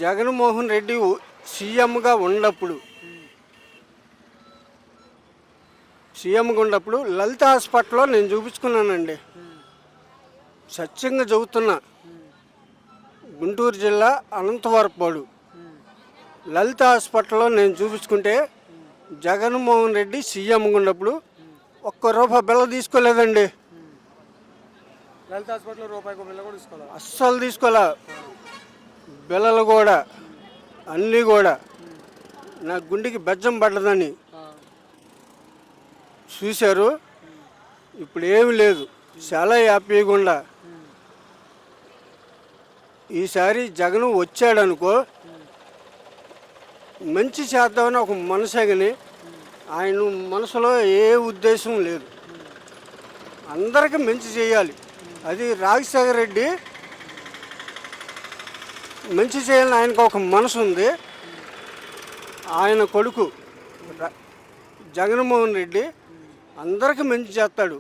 జగన్మోహన్ రెడ్డి సీఎంగా ఉన్నప్పుడు లలిత హాస్పిటల్లో నేను చూపించుకున్నానండి. సత్యంగా చెబుతున్నా. గుంటూరు జిల్లా అనంతవరపాడు లలిత హాస్పిటల్లో నేను చూపించుకుంటే జగన్మోహన్ రెడ్డి సీఎంగా ఉన్నప్పుడు ఒక్క రూపాయి బిల్ల తీసుకోలేదండి. లలిత హాస్పిటల్లో రూపాయి బిల్ల కూడా తీసుకోవాలి, అస్సలు తీసుకోలే. బిల్లలు కూడా అన్నీ కూడా నా గుండెకి బెజ్జం పడ్డదని చూశారు. ఇప్పుడు ఏమి లేదు, చాలా హ్యాపీగా ఉండ. ఈసారి జగన్ వచ్చాడనుకో మంచి చేద్దామని ఒక మనసే కానీ ఆయన మనసులో ఏ ఉద్దేశం లేదు. అందరికీ మంచి చేయాలి. అది రాజశేఖర రెడ్డి మంచి చేయాలని ఆయనకు ఒక మనసు ఉంది. ఆయన కొడుకు జగన్మోహన్ రెడ్డి అందరికీ మంచి చేస్తాడు.